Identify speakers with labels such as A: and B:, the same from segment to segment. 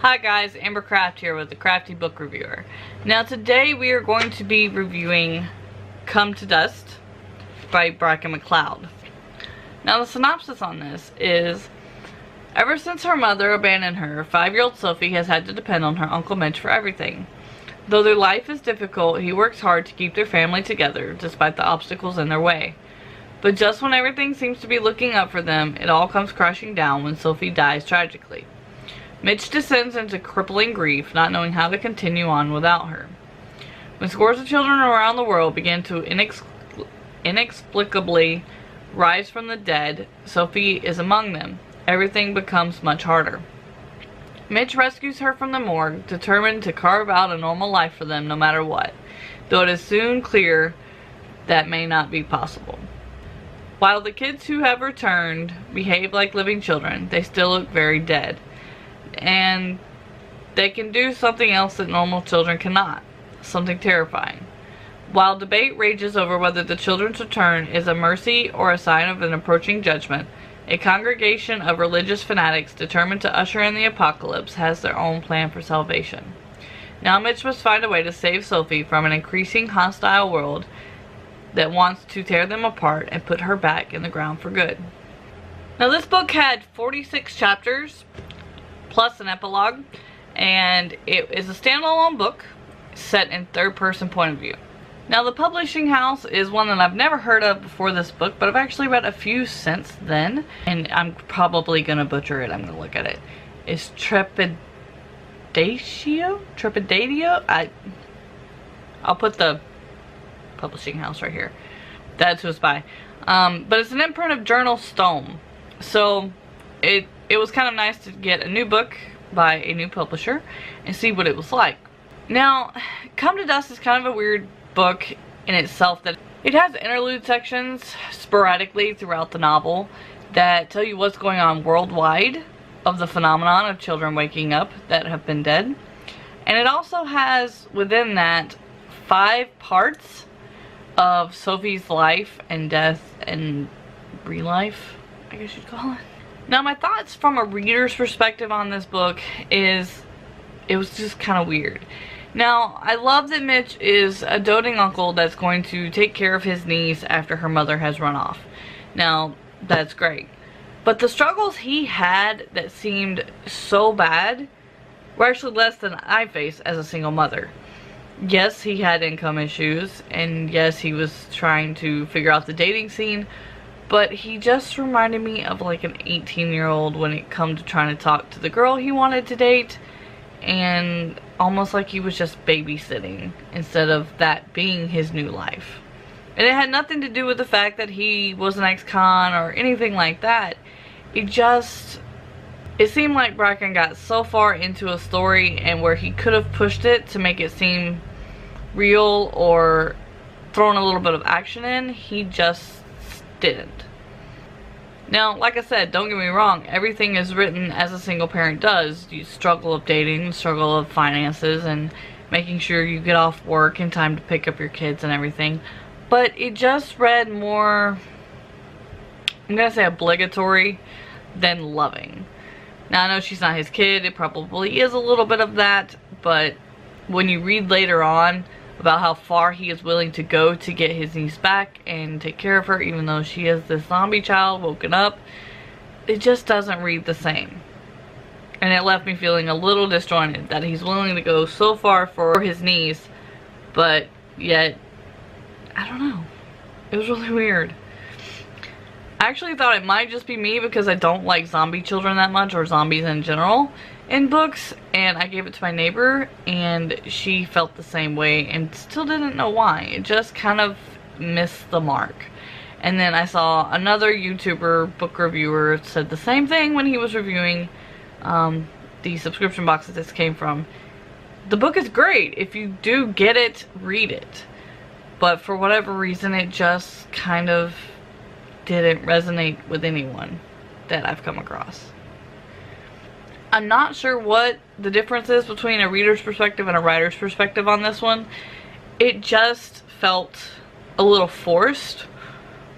A: Hi guys, Amber Craft here with the Crafty Book Reviewer. Now today we are going to be reviewing Come to Dust by Bracken McLeod. Now the synopsis on this is, ever since her mother abandoned her, 5-year-old Sophie has had to depend on her Uncle Mitch for everything. Though their life is difficult, he works hard to keep their family together despite the obstacles in their way. But just when everything seems to be looking up for them, it all comes crashing down when Sophie dies tragically. Mitch descends into crippling grief, not knowing how to continue on without her. When scores of children around the world begin to inexplicably rise from the dead, Sophie is among them. Everything becomes much harder. Mitch rescues her from the morgue, determined to carve out a normal life for them no matter what, though it is soon clear that may not be possible. While the kids who have returned behave like living children, they still look very dead. And they can do something else that normal children cannot. Something terrifying. While debate rages over whether the children's return is a mercy or a sign of an approaching judgment, a congregation of religious fanatics determined to usher in the apocalypse has their own plan for salvation. Now Mitch must find a way to save Sophie from an increasing hostile world that wants to tear them apart and put her back in the ground for good. Now this book had 46 chapters plus an epilogue, and it is a standalone book set in third-person point of view. Now the publishing house is one that I've never heard of before this book, but I've actually read a few since then, and I'm probably gonna butcher it. I'm gonna look at it. It's Trepidatio? I'll put the publishing house right here. That's who it's by. But it's an imprint of Journal Stone. So it was kind of nice to get a new book by a new publisher and see what it was like. Now, Come to Dust is kind of a weird book in itself, that it has interlude sections sporadically throughout the novel that tell you what's going on worldwide of the phenomenon of children waking up that have been dead. And it also has within that 5 parts of Sophie's life and death and re-life, I guess you'd call it. Now my thoughts from a reader's perspective on this book is it was just kind of weird. Now I love that Mitch is a doting uncle that's going to take care of his niece after her mother has run off. Now that's great. But the struggles he had that seemed so bad were actually less than I face as a single mother. Yes, he had income issues, and yes, he was trying to figure out the dating scene, but he just reminded me of like an 18-year-old when it come to trying to talk to the girl he wanted to date, and almost like he was just babysitting instead of that being his new life. And it had nothing to do with the fact that he was an ex-con or anything like that. It seemed like Bracken got so far into a story, and where he could have pushed it to make it seem real or thrown a little bit of action in, he just didn't. Now, like I said, don't get me wrong, everything is written as a single parent does. You struggle of dating, struggle of finances, and making sure you get off work in time to pick up your kids and everything. But it just read more, I'm gonna say, obligatory than loving. Now I know she's not his kid, it probably is a little bit of that, but when you read later on about how far he is willing to go to get his niece back and take care of her, even though she is this zombie child woken up, it just doesn't read the same. And it left me feeling a little disjointed that he's willing to go so far for his niece, but yet, I don't know, it was really weird. I actually thought it might just be me because I don't like zombie children that much, or zombies in general, in books, and I gave it to my neighbor and she felt the same way and still didn't know why. It just kind of missed the mark. And then I saw another YouTuber book reviewer said the same thing when he was reviewing the subscription box that this came from. The book is great. If you do get it, read it. But for whatever reason, it just kind of didn't resonate with anyone that I've come across. I'm not sure what the difference is between a reader's perspective and a writer's perspective on this one. It just felt a little forced,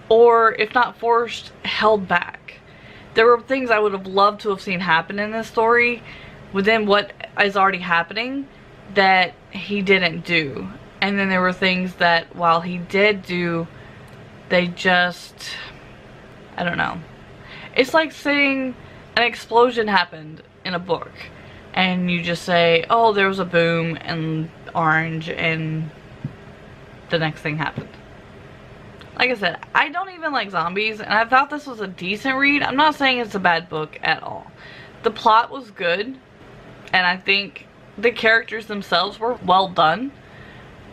A: or if not forced, held back. There were things I would have loved to have seen happen in this story, within what is already happening that he didn't do. And then there were things that while he did do, they just, I don't know. It's like saying an explosion happened in a book and you just say, oh, there was a boom and orange and the next thing happened. Like I said, I don't even like zombies, and I thought this was a decent read. I'm not saying it's a bad book at all. The plot was good, and I think the characters themselves were well done,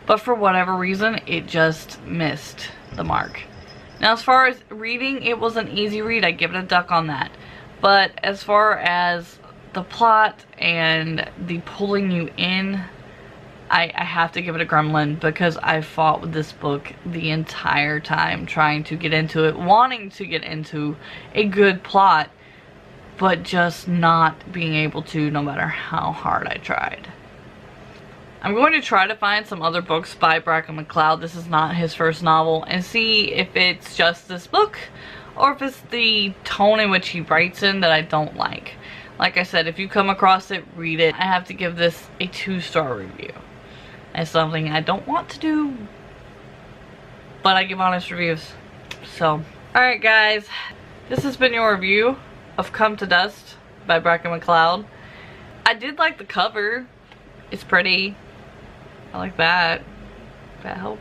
A: but for whatever reason, it just missed the mark. Now, as far as reading, it was an easy read. I give it a duck on that. But as far as the plot and the pulling you in, I have to give it a gremlin, because I fought with this book the entire time trying to get into it, wanting to get into a good plot, but just not being able to, no matter how hard I tried. I'm going to try to find some other books by Bracken McLeod. This is not his first novel, and see if it's just this book or if it's the tone in which he writes in that I don't like. Like I said, if you come across it, read it. I have to give this a 2-star review. It's something I don't want to do, but I give honest reviews. So, alright guys, this has been your review of Come to Dust by Bracken McLeod. I did like the cover. It's pretty. I like that. That help.